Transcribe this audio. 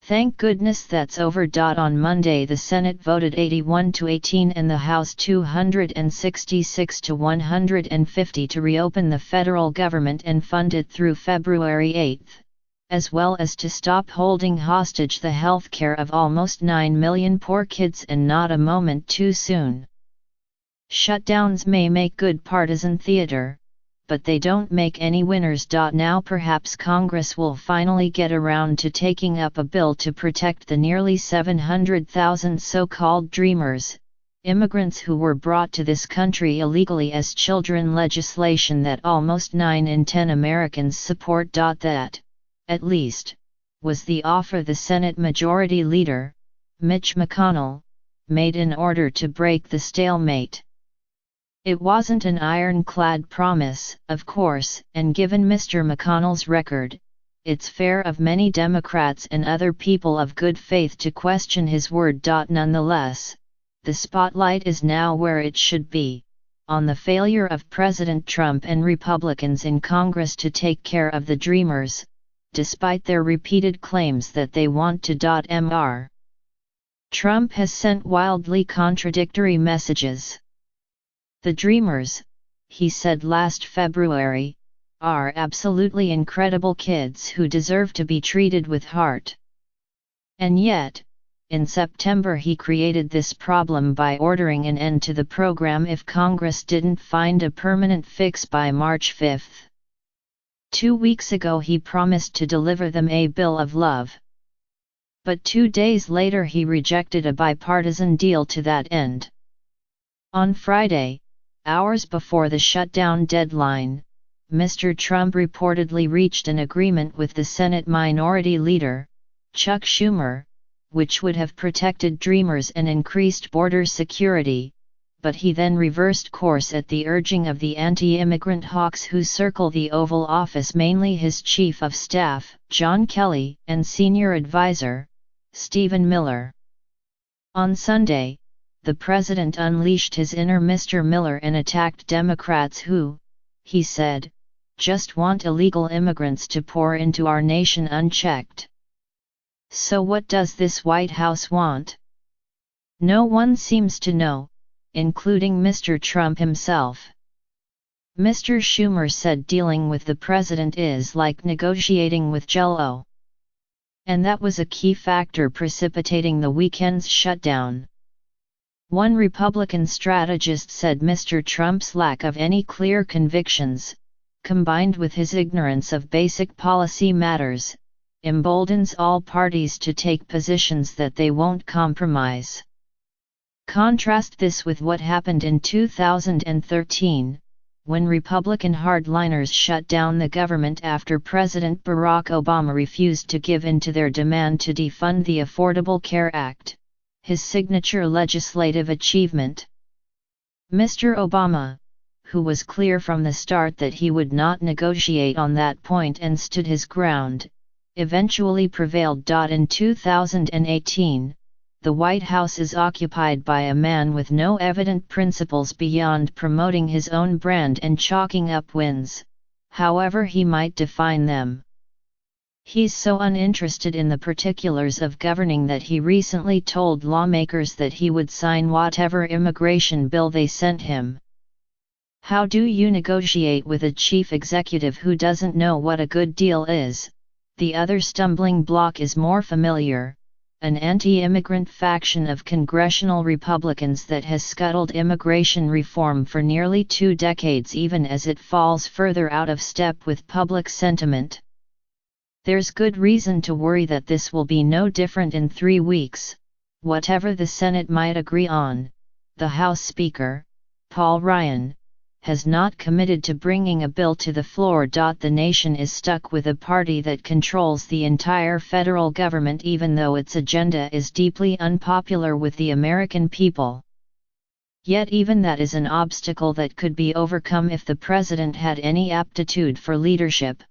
Thank goodness that's over. On Monday the Senate voted 81-18 and the House 266-150 to reopen the federal government and fund it through February 8, as well as to stop holding hostage the health care of almost 9 million poor kids, and not a moment too soon. Shutdowns may make good partisan theater, but they don't make any winners. Now perhaps Congress will finally get around to taking up a bill to protect the nearly 700,000 so-called dreamers, immigrants who were brought to this country illegally as children, legislation that almost 9 in 10 Americans support. That, at least, was the offer the Senate Majority Leader, Mitch McConnell, made in order to break the stalemate. It wasn't an ironclad promise, of course, and given Mr. McConnell's record, it's fair of many Democrats and other people of good faith to question his word. Nonetheless, the spotlight is now where it should be, on the failure of President Trump and Republicans in Congress to take care of the dreamers, despite their repeated claims that they want to. Mr. Trump has sent wildly contradictory messages. The dreamers, he said last February, are absolutely incredible kids who deserve to be treated with heart. And yet, in September he created this problem by ordering an end to the program if Congress didn't find a permanent fix by March 5. 2 weeks ago he promised to deliver them a bill of love. But 2 days later he rejected a bipartisan deal to that end. On Friday, hours before the shutdown deadline, Mr. Trump reportedly reached an agreement with the Senate Minority Leader, Chuck Schumer, which would have protected dreamers and increased border security, but he then reversed course at the urging of the anti-immigrant hawks who circle the Oval Office, mainly his Chief of Staff, John Kelly, and Senior Advisor, Stephen Miller. On Sunday, the president unleashed his inner Mr. Miller and attacked Democrats who, he said, just want illegal immigrants to pour into our nation unchecked. So what does this White House want? No one seems to know, including Mr. Trump himself. Mr. Schumer said dealing with the president is like negotiating with Jell. And that was a key factor precipitating the weekend's shutdown. One Republican strategist said Mr. Trump's lack of any clear convictions, combined with his ignorance of basic policy matters, emboldens all parties to take positions that they won't compromise. Contrast this with what happened in 2013, when Republican hardliners shut down the government after President Barack Obama refused to give in to their demand to defund the Affordable Care Act, his signature legislative achievement. Mr. Obama, who was clear from the start that he would not negotiate on that point and stood his ground, eventually prevailed. In 2018, the White House is occupied by a man with no evident principles beyond promoting his own brand and chalking up wins, however he might define them. He's so uninterested in the particulars of governing that he recently told lawmakers that he would sign whatever immigration bill they sent him. How do you negotiate with a chief executive who doesn't know what a good deal is? The other stumbling block is more familiar: an anti-immigrant faction of congressional Republicans that has scuttled immigration reform for nearly 2 decades, even as it falls further out of step with public sentiment. There's good reason to worry that this will be no different in 3 weeks. Whatever the Senate might agree on, the House Speaker, Paul Ryan, has not committed to bringing a bill to the floor. The nation is stuck with a party that controls the entire federal government, even though its agenda is deeply unpopular with the American people. Yet even that is an obstacle that could be overcome if the president had any aptitude for leadership.